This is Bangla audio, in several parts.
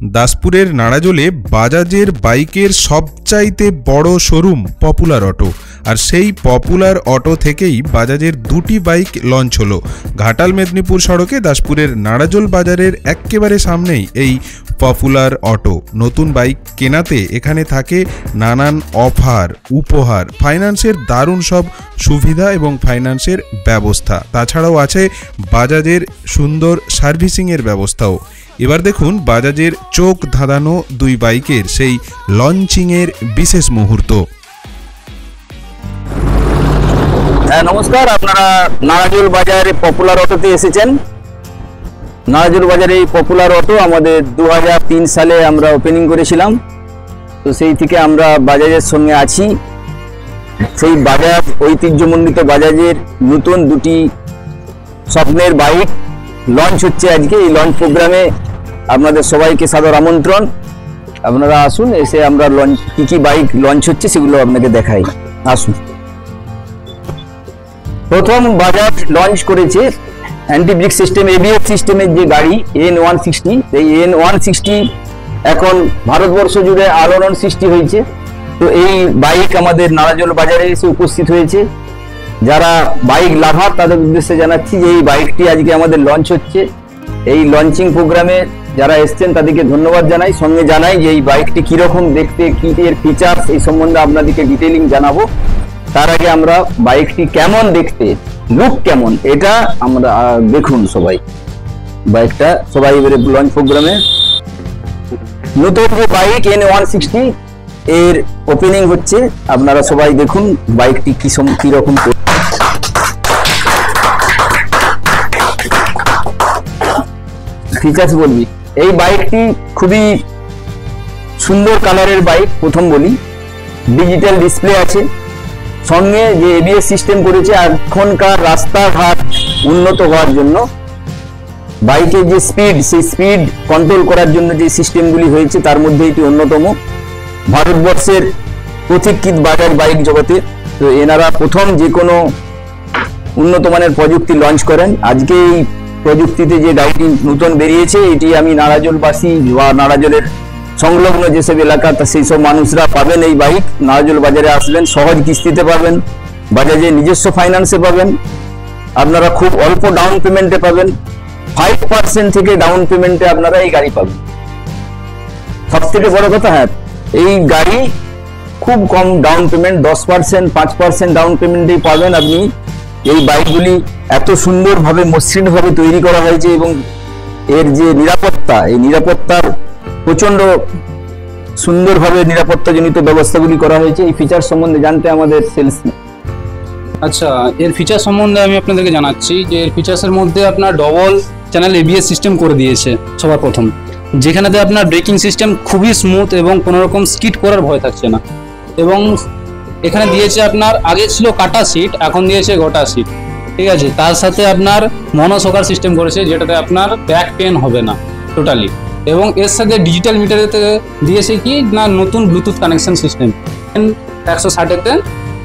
দাসপুরের নাড়াজোলে বাজাজের বাইকের সবচাইতে বড় শোরুম পপুলার অটো। আর সেই পপুলার অটো থেকেই বাজাজের দুটি বাইক লঞ্চ হলো। ঘাটাল মেদিনীপুর সড়কে দাসপুরের নাড়াজোল বাজারের একেবারে সামনেই এই পপুলার অটো। নতুন বাইক কেনাতে এখানে থাকে নানান অফার, উপহার, ফাইন্যান্সের দারুণ সব সুবিধা এবং ফাইন্যান্সের ব্যবস্থা। তাছাড়াও আছে বাজাজের সুন্দর সার্ভিসিংয়ের ব্যবস্থাও। এবার দেখুন বাজাজের চোখ ধাঁধানো দুই বাইকের সেই লঞ্চিংয়ের বিশেষ মুহূর্ত। নমস্কার, আপনারা নাড়াজোল বাজারে পপুলার অটোতে এসেছেন। নাড়াজোল বাজারে এই পপুলার অটো আমাদের 2003 সালে আমরা ওপেনিং করেছিলাম। তো সেই থেকে আমরা বাজাজের সঙ্গে আছি। সেই বাজাজ ঐতিহ্যমণ্ডিত বাজাজের নতুন দুটি স্বপ্নের বাইক লঞ্চ হচ্ছে আজকে। এই লঞ্চ প্রোগ্রামে আপনাদের সবাইকে সাদর আমন্ত্রণ। আপনারা আসুন, এসে আমরা লঞ্চ কি বাইক লঞ্চ হচ্ছে সেগুলো আপনাকে দেখাই। আসুন। প্রথম বাজাজ লঞ্চ করেছে অ্যান্টি ব্রেক সিস্টেম, এবিএস সিস্টেমের যে গাড়ি N160। এই N160 এখন ভারতবর্ষ জুড়ে আলোড়ন সৃষ্টি হয়েছে। তো এই বাইক আমাদের নাড়াজোল বাজারে এসে উপস্থিত হয়েছে। যারা বাইক লাভার তাদের উদ্দেশ্যে জানাচ্ছি যে এই বাইকটি আজকে আমাদের লঞ্চ হচ্ছে। এই লঞ্চিং প্রোগ্রামে যারা এসছেন তাদেরকে ধন্যবাদ জানাই। সঙ্গে জানাই যে এই বাইকটি কীরকম দেখতে, কী এর ফিচার্স, এই সম্বন্ধে আপনাদেরকে ডিটেইলিং জানাবো। তার আগে আমরা বাইকটি কেমন দেখতে, লুক কেমন, এটা আমরা দেখুন সবাই। বাইকটা সবাই এবারে লঞ্চ প্রোগ্রামে নতুন যে বাইক N160 এর ওপেনিং হচ্ছে। আপনারা সবাই দেখুন বাইকটি কি রকম। ফিচার্স বলবি, এই বাইকটি খুবই সুন্দর কালারের বাইক। প্রথম বলি, ডিজিটাল ডিসপ্লে আছে, সঙ্গে যে এবিএস সিস্টেম করেছে। এখনকার রাস্তাঘাট উন্নত হওয়ার জন্য বাইকের যে স্পিড, সেই স্পিড কন্ট্রোল করার জন্য যে সিস্টেমগুলি হয়েছে তার মধ্যে এটি অন্যতম। ভারতবর্ষের পথিকৃৎ বাজাজ বাইক জগতে তো এনারা প্রথম যে কোনো উন্নত মানের প্রযুক্তি লঞ্চ করেন। আজকে এই প্রযুক্তিতে যে গাড়িটি নতুন বেরিয়েছে, এটি আমি নাড়াজোলবাসী বা নাড়াজোলের সংলগ্ন যেসব এলাকা সেই সব মানুষরা পাবেন। এই বাইক নাড়াজোল বাজারে আসবেন, সহজ কিস্তিতে পাবেন, বাজাজের নিজস্ব ফাইন্যান্সে পাবেন। আপনারা খুব অল্প ডাউন পেমেন্টে পাবেন। 5% থেকে ডাউন পেমেন্টে আপনারা এই গাড়ি পাবেন। সব থেকে বড় কথা, হ্যাঁ, এই গাড়ি খুব কম ডাউন পেমেন্ট, 10%, 5% ডাউন পেমেন্টেই পাবেন আপনি। এই বাইকগুলি এত সুন্দরভাবে, মসৃণভাবে তৈরি করা হয়েছে এবং এর যে নিরাপত্তা, এই নিরাপত্তার প্রচন্ড সুন্দরভাবে নিরাপত্তাজনিত ব্যবস্থাগুলি করা হয়েছে। এই ফিচার সম্বন্ধে জানতে আমাদের সেলস। আচ্ছা, এর ফিচার সম্বন্ধে আমি আপনাদেরকে জানাচ্ছি যে এর ফিচার্সের মধ্যে আপনার ডবল চ্যানেল এবিএস সিস্টেম করে দিয়েছে সবার প্রথম, যেখানেতে আপনার ব্রেকিং সিস্টেম খুবই স্মুথ এবং কোনো রকম স্কিড করার ভয় থাকছে না। এবং এখানে দিয়েছে আপনার, আগে ছিল কাটা সিট, এখন দিয়েছে গোটা সিট, ঠিক আছে। তার সাথে আপনার মনোসকার সিস্টেম করেছে, যেটাতে আপনার ব্যাক পেন হবে না টোটালি। এবং এর সাথে ডিজিটাল মিটারেতে দিয়েছে কি না, নতুন ব্লুটুথ কানেকশন সিস্টেম 160-তে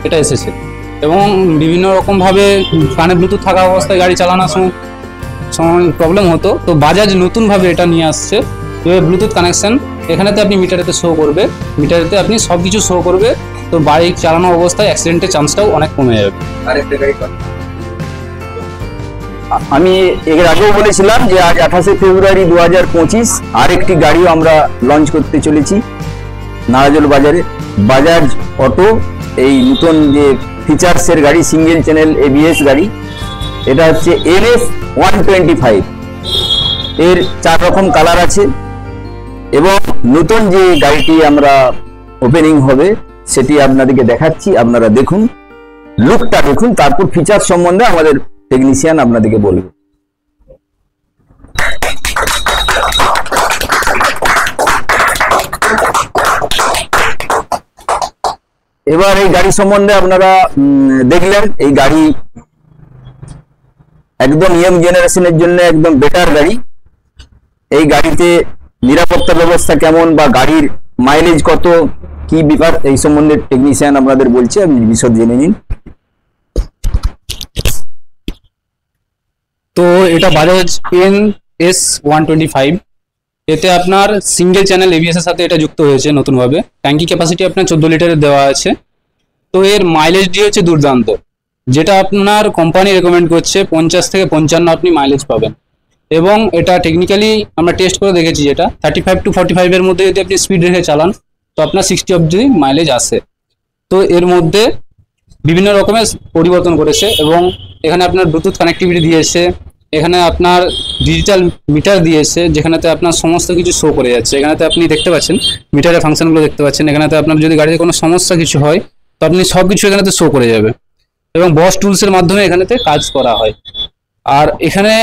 এটা এসেছে। এবং বিভিন্ন রকমভাবে কানে ব্লুটুথ থাকা অবস্থায় গাড়ি চালানোর সময় প্রবলেম হতো। তো বাজাজ নতুনভাবে এটা নিয়ে আসছে, ব্লুটুথ কানেকশন। এখানেতে আপনি মিটারেতে শো করবে, মিটারেতে আপনি সব কিছু শো করবে। তো বাইক চালানো অবস্থায় অ্যাক্সিডেন্টের চান্সটাও অনেক কমে যাবে। আমি এর আগেও বলেছিলাম যে আজ 28শে ফেব্রুয়ারি 2025 আরেকটি গাড়িও আমরা লঞ্চ করতে চলেছি নাড়াজোল বাজারে। বাজাজ অটো এই নতুন যে ফিচার্সের গাড়ি, সিঙ্গেল চ্যানেল এবিএস গাড়ি, এটা হচ্ছে NS125। এর 4 রকম কালার আছে। এবং নতুন যে গাড়িটি আমরা ওপেনিং হবে সেটি আপনাদেরকে দেখাচ্ছি। আপনারা দেখুন, লুকটা দেখুন, তারপর ফিচার সম্বন্ধে আমাদের টেকনিশিয়ান আপনাদেরকে বলবে। এবার এই গাড়ি সম্বন্ধে আপনারা দেখলেন। এই গাড়ি একদম ইয়ং জেনারেশনের জন্য একদম বেটার গাড়ি। এই গাড়িতে নিরাপত্তা ব্যবস্থা কেমন বা গাড়ির মাইলেজ কত, কি ব্যাপার, এই সম্বন্ধে টেকনিশিয়ান আপনাদের বলছে, আপনি বিশদ জেনে নিন। তো এটা বাজাজ NS125 এতে আপনার সিঙ্গেল চ্যানেল এবিএস এর সাথে এটা যুক্ত হয়েছে নতুনভাবে। ট্যাঙ্কি ক্যাপাসিটি আপনার 14 লিটারের দেওয়া আছে। তো এর মাইলেজটি হচ্ছে দুর্দান্ত, যেটা আপনার কোম্পানি রেকমেন্ড করছে 50 থেকে 55 আপনি মাইলেজ পাবেন। এবং এটা টেকনিক্যালি আমরা টেস্ট করে দেখেছি, যেটা 35 to 45 এর মধ্যে যদি আপনি স্পিড রেখে চালান তো আপনার 60 অবধি মাইলেজ আসে। তো এর মধ্যে বিভিন্ন রকমের পরিবর্তন করেছে এবং এখানে আপনার ব্লুটুথ কানেক্টিভিটি দিয়েছে, এখানে আপনার ডিজিটাল মিটার দিয়েছে, যেখানেতে আপনার সমস্ত কিছু শো করে যাচ্ছে। এখানেতে আপনি দেখতে পাচ্ছেন মিটারের ফাংশনগুলো দেখতে পাচ্ছেন। এখানেতে আপনার যদি গাড়িতে কোনো সমস্যা কিছু হয় তো আপনি সব কিছু এখানেতে শো করে যাবে এবং বস টুলসের মাধ্যমে এখানেতে কাজ করা হয়। আর এখানে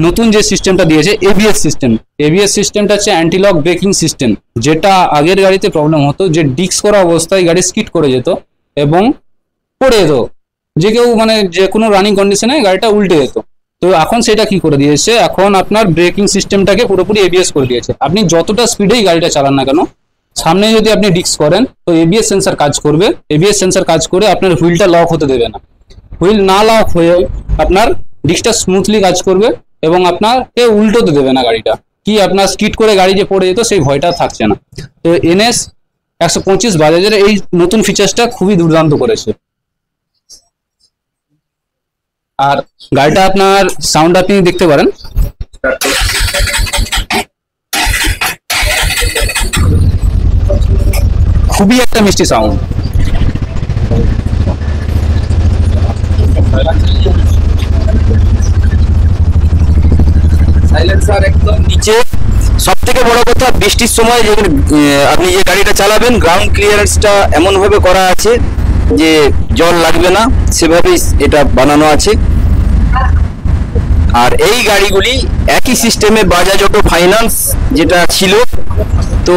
নতুন যে সিস্টেমটা দিয়েছে এবিএস সিস্টেম, এবিএস সিস্টেমটা হচ্ছে অ্যান্টি লক ব্রেকিং সিস্টেম, যেটা আগের গাড়িতে প্রবলেম হতো যে ডিস্ক করা অবস্থায় গাড়ি স্কিড করে যেত এবং পড়ে যেত, যে কেউ মানে যে কোনো রানিং কন্ডিশনে গাড়িটা উল্টে যেত। তো এখন সেটা কি করে দিয়েছে, এখন আপনার ব্রেকিং সিস্টেমটাকে পুরোপুরি এবিএস করে দিয়েছে। আপনি যতটা স্পিডেই গাড়িটা চালান না কেন, সামনে যদি আপনি ডিস্ক করেন তো এবিএস সেন্সর কাজ করবে। এবিএস সেন্সর কাজ করে আপনার হুইলটা লক হতে দেবে না। হুইল না লক হয়ে আপনার ডিস্কটা স্মুথলি কাজ করবে এবং আপনাকে উল্টোতে দেবে না গাড়িটা, কি আপনার স্কিড করে গাড়ি যে পড়ে যেত সেই ভয়টা থাকছে না। তো NS 125 বাজাজের এই নতুন ফিচার্সটা খুবই দুর্দান্ত করেছে। আর গাড়িটা আপনার সাউন্ড আপনি দেখতে পারেন, খুবই একটা মিষ্টি সাউন্ড। সাইলেন্সার একদম নিচে। সব থেকে বড় কথা, বৃষ্টির সময় যে আপনি যে গাড়িটা চালাবেন গ্রাউন্ড ক্লিয়ারেন্সটা এমন ভাবে করা আছে যে জল লাগবে না, সেভাবেই এটা বানানো আছে। আর এই গাড়িগুলি একই সিস্টেমে বাজাজ অটো ফাইন্যান্স যেটা ছিল, তো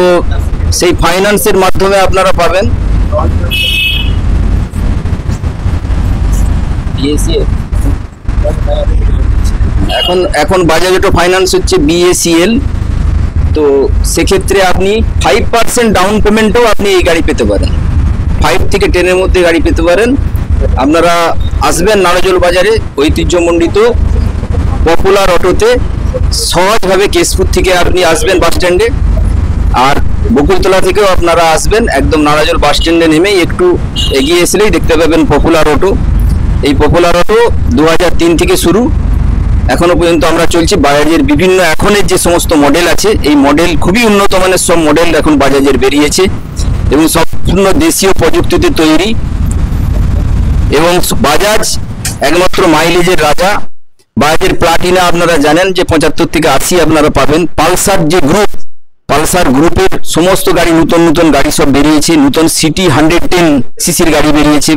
সেই ফাইন্যান্সের মাধ্যমে আপনারা পাবেন। এখন বাজাজ অটো ফাইন্যান্স হচ্ছে BACL। তো সেক্ষেত্রে আপনি 5% ডাউন পেমেন্টও আপনি এই গাড়ি পেতে পারেন, 5 থেকে 10 এর মধ্যে গাড়ি পেতে পারেন। আপনারা আসবেন নারাজল বাজারে ঐতিহ্যমণ্ডিত পপুলার অটোতে, সহজভাবে কেশপুর থেকে আপনি আসবেন বাস স্ট্যান্ডে, আর বকুলতলা থেকেও আপনারা আসবেন একদম নারাজল বাস স্ট্যান্ডে নেমেই একটু এগিয়ে এসলেই দেখতে পাবেন পপুলার অটো। এই পপুলার অটো 2003 থেকে শুরু, এখনো পর্যন্ত আমরা চলছি। বাজাজের বিভিন্ন এখনের যে সমস্ত মডেল আছে, এই মডেল খুবই উন্নত মানের সব মডেল এখন বাজাজের বেরিয়েছে এবং সম্পূর্ণ দেশীয় প্রযুক্তিতে তৈরি। এবং বাজাজ একমাত্র মাইলেজের রাজা। বাজাজের প্লাটিনা আপনারা জানেন যে 75 থেকে 80 আপনারা পাবেন। পালসার যে গ্রুপ, পালসার গ্রুপের সমস্ত গাড়ি, নতুন নতুন গাড়ি সব বেরিয়েছে। নতুন সিটি 110 সিসির গাড়ি বেরিয়েছে,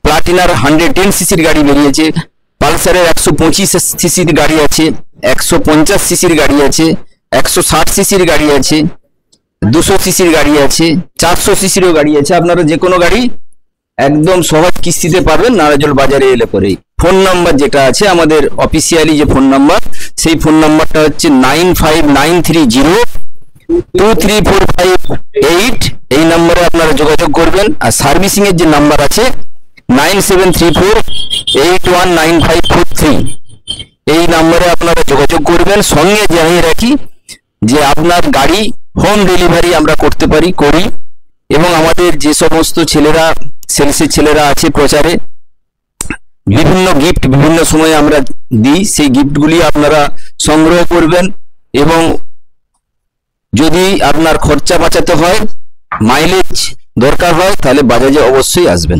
প্লাটিনার 110 সিসির গাড়ি বেরিয়েছে, পালসারের 125 সিসির গাড়ি আছে, 150 সিসির গাড়ি আছে, 160 সিসির গাড়ি আছে, 200 সিসির গাড়ি আছে, 400 সিসিরও গাড়ি আছে। আপনারা যে কোনো গাড়ি একদম সহজ কিস্তিতে পাবেন নারাজল বাজারে এলে পরেই। ফোন নাম্বার যেটা আছে আমাদের অফিসিয়ালি যে ফোন নাম্বার, সেই ফোন নাম্বারটা হচ্ছে 9593023458। এই নম্বরে আপনারা যোগাযোগ করবেন। আর সার্ভিসিং এর যে নাম্বার আছে 9734819543, এই নম্বরে আপনারা যোগাযোগ করবেন। সঙ্গে জানিয়ে রাখি যে আপনার গাড়ি হোম ডেলিভারি আমরা করতে পারি, করি। এবং আমাদের যে সমস্ত ছেলেরা, সেলসের ছেলেরা আছে প্রচারে, বিভিন্ন গিফট বিভিন্ন সময় আমরা দিই, সেই গিফটগুলি আপনারা সংগ্রহ করবেন। এবং যদি আপনার খরচা বাঁচাতে হয়, মাইলেজ দরকার হয়, তাহলে বাজাজে অবশ্যই আসবেন।